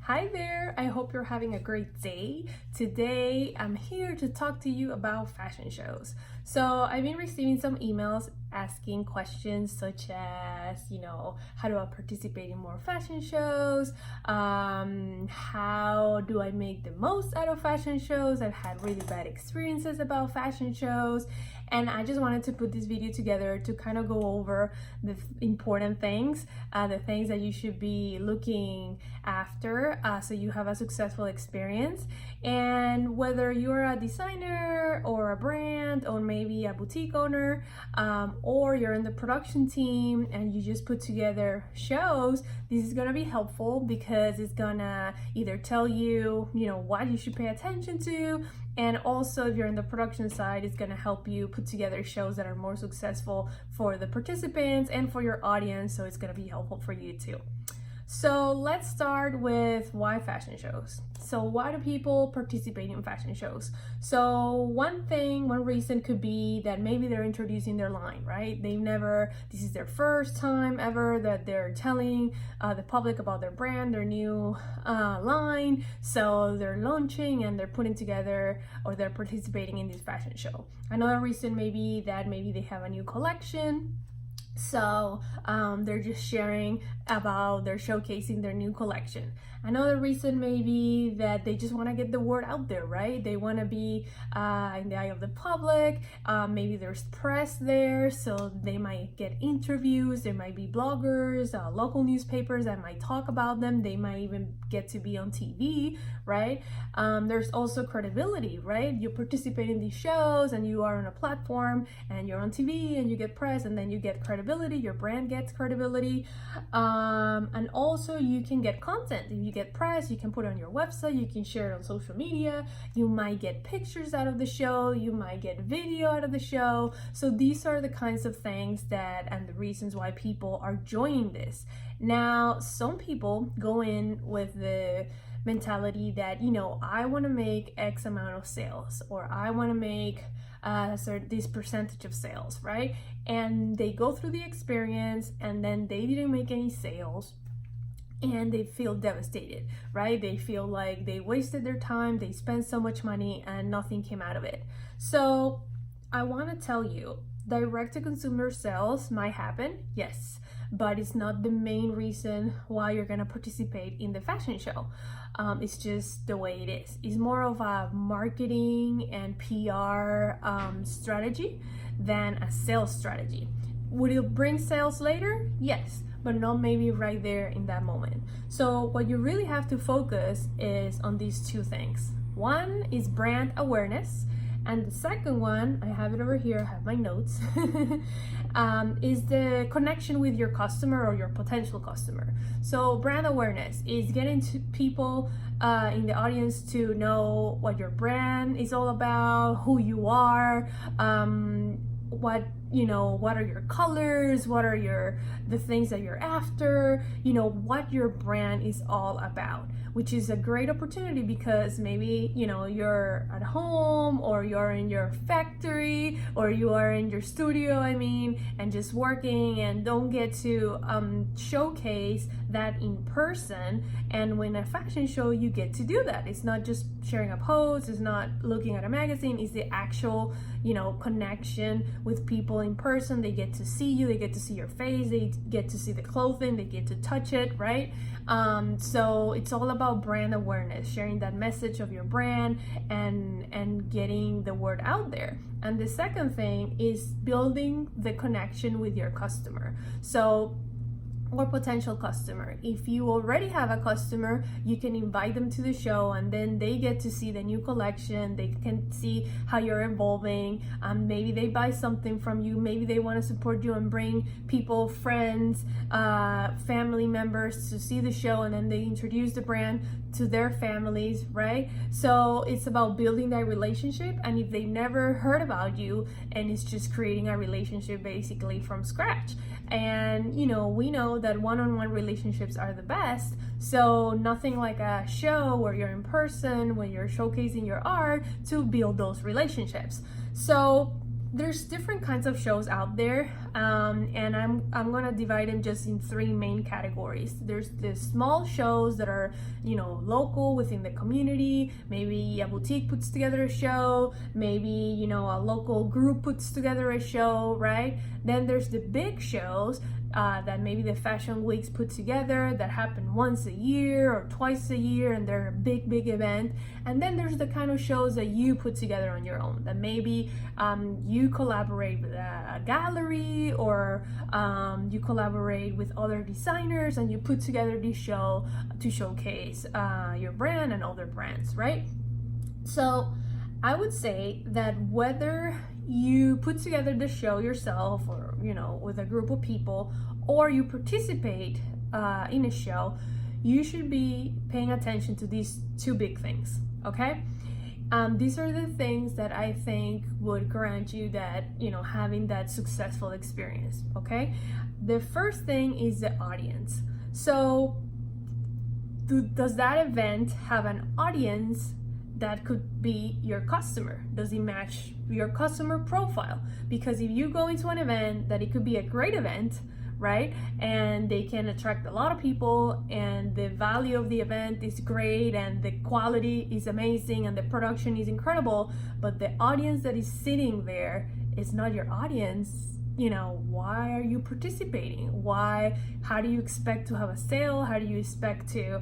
Hi there, I hope you're having a great day. Today I'm here to talk to you about fashion shows. So I've been receiving some emails asking questions such as, how do I participate in more fashion shows? How do I make the most out of fashion shows? I've had really bad experiences about fashion shows. And I just wanted to put this video together to kind of go over the important things, the things that you should be looking after so you have a successful experience. And whether you're a designer or a brand or maybe a boutique owner, or you're in the production team and you just put together shows, this is gonna be helpful because it's gonna either tell you, what you should pay attention to, and also if you're in the production side, it's gonna help you put together shows that are more successful for the participants and for your audience, so it's gonna be helpful for you too. So let's start with why fashion shows. So why do people participate in fashion shows? So one reason could be that maybe they're introducing their line, right? This is their first time ever that they're telling the public about their brand, their new line. So they're launching and they're putting together, or they're participating in this fashion show. Another reason maybe they have a new collection. So they're just sharing about, they're showcasing their new collection. Another reason maybe that they just want to get the word out there, right? They want to be in the eye of the public. Maybe there's press there, so they might get interviews. There might be bloggers, local newspapers that might talk about them. They might even get to be on TV, right? There's also credibility, right? You participate in these shows and you are on a platform and you're on TV and you get press and then you get credibility, your brand gets credibility. And also you can get content. If you get press, you can put it on your website, you can share it on social media, you might get pictures out of the show, you might get video out of the show. So these are the kinds of things and the reasons why people are joining this. Now, some people go in with the mentality that, I want to make X amount of sales, or I want to make this percentage of sales, right? And they go through the experience and then they didn't make any sales and they feel devastated, right? They feel like they wasted their time, they spent so much money and nothing came out of it. So I want to tell you, direct-to-consumer sales might happen, yes, but it's not the main reason why you're gonna participate in the fashion show. It's just the way it is. It's more of a marketing and PR strategy than a sales strategy. Would it bring sales later? Yes, but not maybe right there in that moment. So what you really have to focus is on these two things. One is brand awareness, and the second one, I have it over here, I have my notes, is the connection with your customer or your potential customer. So brand awareness is getting to people in the audience to know what your brand is all about, who you are, what are your colors, what are the things that you're after, what your brand is all about, which is a great opportunity because maybe, you're at home or you're in your factory or you are in your studio, and just working and don't get to showcase that in person. And when a fashion show, you get to do that. It's not just sharing a post, it's not looking at a magazine, it's the actual, connection with people in person. They get to see you, they get to see your face, they get to see the clothing, they get to touch it, right? So it's all about brand awareness, sharing that message of your brand and getting the word out there. And the second thing is building the connection with your customer. Or potential customer. If you already have a customer, you can invite them to the show and then they get to see the new collection. They can see how you're evolving. Maybe they buy something from you. Maybe they want to support you and bring people, friends, family members to see the show, and then they introduce the brand to their families, right? So it's about building that relationship. And if they've never heard about you, and it's just creating a relationship basically from scratch. And we know that one-on-one relationships are the best, so nothing like a show where you're in person, when you're showcasing your art to build those relationships. So there's different kinds of shows out there, and I'm gonna divide them just in three main categories. There's the small shows that are, you know, local within the community. Maybe a boutique puts together a show, maybe, you know, a local group puts together a show, right? Then there's the big shows that maybe the fashion weeks put together that happen once a year or twice a year, and they're a big event. And then there's the kind of shows that you put together on your own, that maybe you collaborate with a gallery, or you collaborate with other designers and you put together this show to showcase your brand and other brands, right? So I would say that whether you put together the show yourself, or, you know, with a group of people, or you participate in a show, you should be paying attention to these two big things, okay? These are the things that I think would grant you that, you know, having that successful experience, okay? The first thing is the audience. So does that event have an audience that could be your customer? Does it match your customer profile? Because if you go into an event that it could be a great event, right, and they can attract a lot of people, and the value of the event is great, and the quality is amazing, and the production is incredible, but the audience that is sitting there is not your audience, you know, why are you participating? How do you expect to have a sale? How do you expect to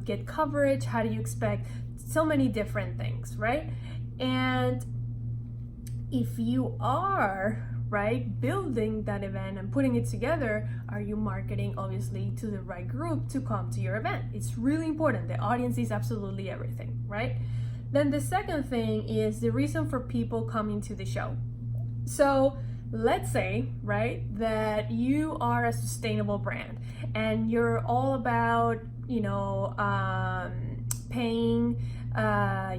get coverage? How do you expect so many different things, right? And if you are, right, building that event and putting it together, are you marketing obviously to the right group to come to your event? It's really important. The audience is absolutely everything, right? Then the second thing is the reason for people coming to the show. So let's say, right, that you are a sustainable brand and you're all about, you know, paying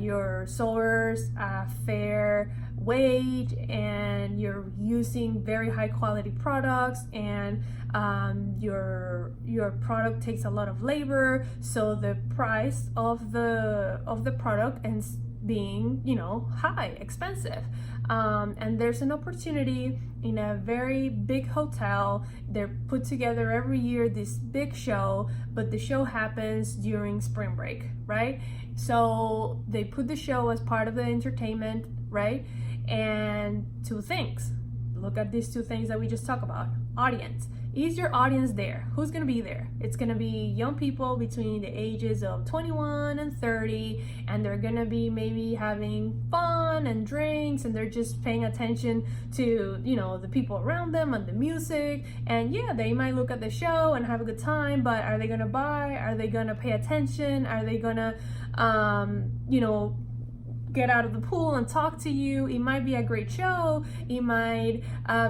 your sewers a fair wage, and you're using very high quality products, and your product takes a lot of labor, so the price of the product ends being, you know, high, expensive. And there's an opportunity in a very big hotel. They're put together every year, this big show, but the show happens during spring break, right? So they put the show as part of the entertainment, right? And two things. Look at these two things that we just talked about. Audience. Is your audience there? Who's gonna be there? It's gonna be young people between the ages of 21 and 30, and they're gonna be maybe having fun and drinks, and they're just paying attention to, you know, the people around them and the music. And yeah, they might look at the show and have a good time, but are they gonna buy? Are they gonna pay attention? Are they gonna, you know, get out of the pool and talk to you? It might be a great show, it might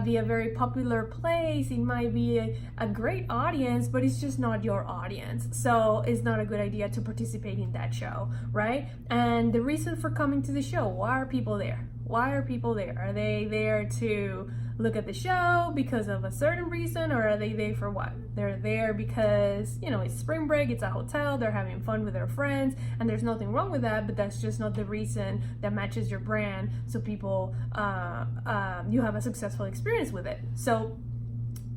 be a very popular place, it might be a great audience, but it's just not your audience, so it's not a good idea to participate in that show, right? And the reason for coming to the show, why are people there? Are they there to look at the show because of a certain reason, or are they there for what? They're there because, you know, it's spring break, it's a hotel, they're having fun with their friends, and there's nothing wrong with that, but that's just not the reason that matches your brand, so people, you have a successful experience with it. So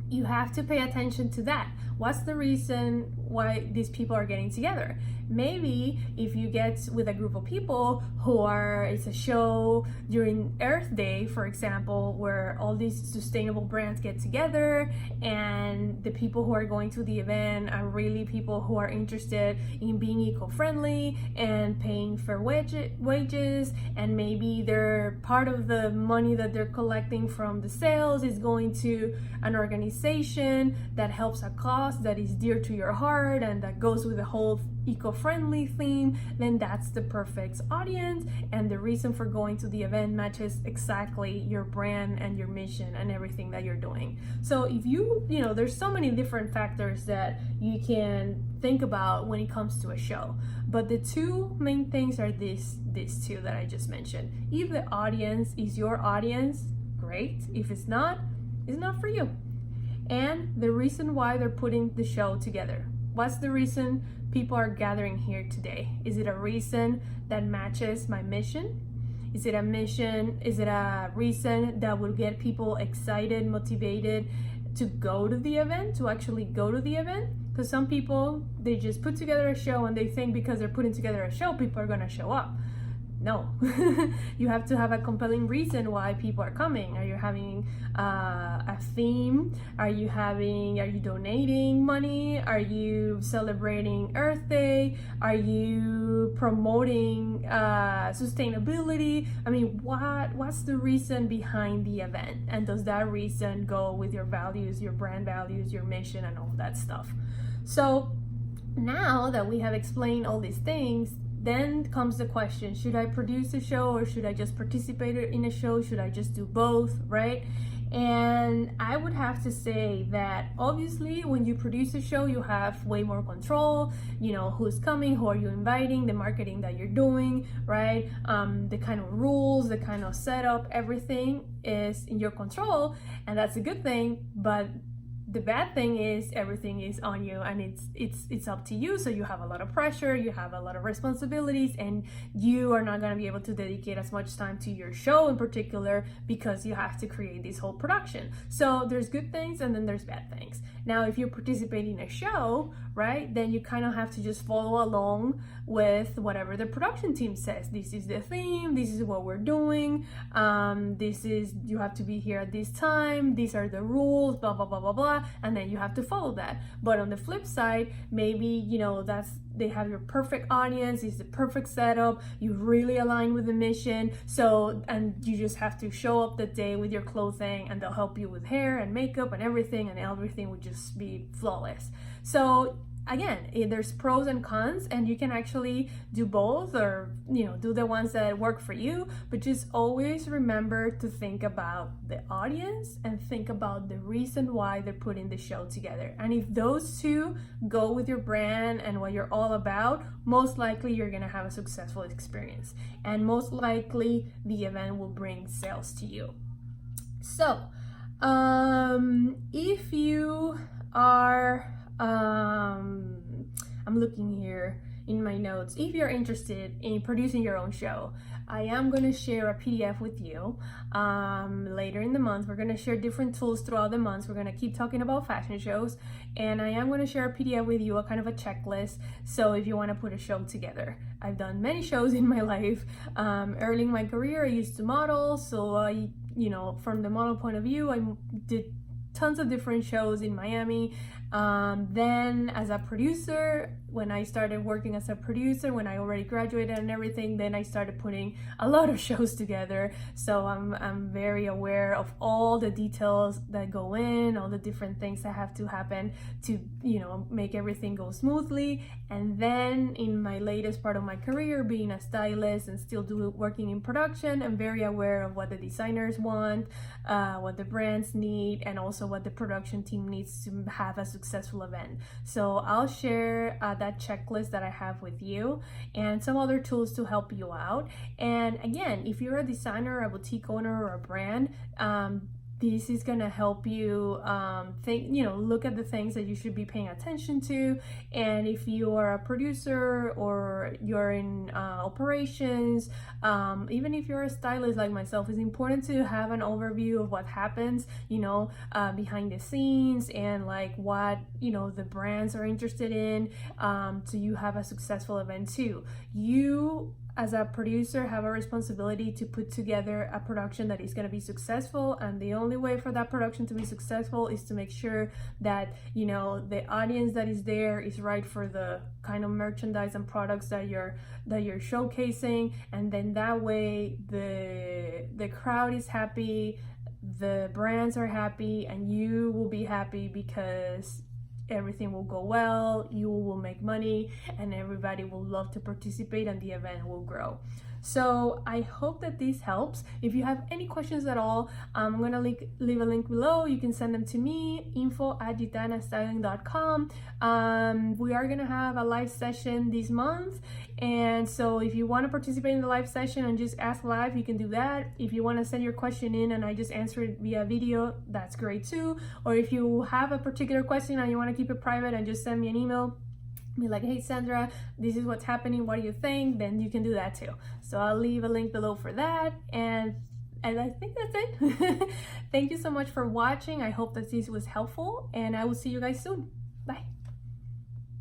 you have to pay attention to that. What's the reason why these people are getting together? Maybe if you get with a group of people it's a show during Earth Day, for example, where all these sustainable brands get together, and the people who are going to the event are really people who are interested in being eco-friendly and paying fair wages, and maybe they're part of the money that they're collecting from the sales is going to an organization that helps a cause that is dear to your heart and that goes with the whole eco-friendly theme, then that's the perfect audience, and the reason for going to the event matches exactly your brand and your mission and everything that you're doing. So if you know, there's so many different factors that you can think about when it comes to a show, but the two main things are these two that I just mentioned. If the audience is your audience, great. If it's not, it's not for you. And the reason why they're putting the show together. What's the reason people are gathering here today? Is it a reason that matches my mission? Is it a mission? Is it a reason that will get people excited, motivated to go to the event, to actually go to the event? Because some people, they just put together a show and they think because they're putting together a show, people are gonna show up. No, you have to have a compelling reason why people are coming. Are you having a theme? Are you donating money? Are you celebrating Earth Day? Are you promoting sustainability? I mean, what's the reason behind the event? And does that reason go with your values, your brand values, your mission, and all that stuff? So now that we have explained all these things, then comes the question, should I produce a show or should I just participate in a show? Should I just do both, right? And I would have to say that obviously when you produce a show, you have way more control, you know, who's coming, who are you inviting, the marketing that you're doing, right? The kind of rules, the kind of setup, everything is in your control, and that's a good thing. But the bad thing is everything is on you, and it's up to you. So you have a lot of pressure, you have a lot of responsibilities, and you are not going to be able to dedicate as much time to your show in particular because you have to create this whole production. So there's good things and then there's bad things. Now, if you participate in a show, right, then you kind of have to just follow along with whatever the production team says. This is the theme, this is what we're doing, you have to be here at this time, these are the rules, blah blah blah blah blah, and then you have to follow that. But on the flip side, maybe, you know, they have your perfect audience, it's the perfect setup, you really align with the mission, and you just have to show up the day with your clothing and they'll help you with hair and makeup and everything would just be flawless. So again, there's pros and cons, and you can actually do both, or, you know, do the ones that work for you, but just always remember to think about the audience and think about the reason why they're putting the show together. And if those two go with your brand and what you're all about, most likely you're gonna have a successful experience, and most likely the event will bring sales to you. So if you are I'm looking here in my notes. If you're interested in producing your own show, I am going to share a PDF with you later in the month. We're going to share different tools throughout the months. We're going to keep talking about fashion shows, and I am going to share a PDF with you, a kind of a checklist. So if you want to put a show together, I've done many shows in my life. Early in my career, I used to model. So you know, from the model point of view, I did tons of different shows in Miami. Then as a producer, when I started working as a producer, when I already graduated and everything, then I started putting a lot of shows together. So I'm very aware of all the details that go in, all the different things that have to happen to, you know, make everything go smoothly. And then in my latest part of my career, being a stylist and still working in production, I'm very aware of what the designers want, what the brands need, and also what the production team needs to have a successful event. So I'll share that checklist that I have with you and some other tools to help you out. And again, if you're a designer, a boutique owner, or a brand, this is going to help you look at the things that you should be paying attention to. And if you are a producer or you're in operations, even if you're a stylist like myself, it's important to have an overview of what happens, behind the scenes, and like what, the brands are interested in, so you have a successful event too. You, as a producer, have a responsibility to put together a production that is going to be successful, and the only way for that production to be successful is to make sure that the audience that is there is right for the kind of merchandise and products that you're showcasing, and then that way the crowd is happy, the brands are happy, and you will be happy because everything will go well, you will make money, and everybody will love to participate, and the event will grow. So I hope that this helps. If you have any questions at all, I'm gonna leave a link below. You can send them to me, info@gitanastyling.com. We are gonna have a live session this month, and so if you want to participate in the live session and just ask live, you can do that. If you want to send your question in and I just answer it via video, that's great too. Or if you have a particular question and you want to keep it private and just send me an email, be like, hey Sandra, this is what's happening, what do you think? Then you can do that too. So I'll leave a link below for that, and I think that's it. Thank you so much for watching. I hope that this was helpful, and I will see you guys soon. Bye.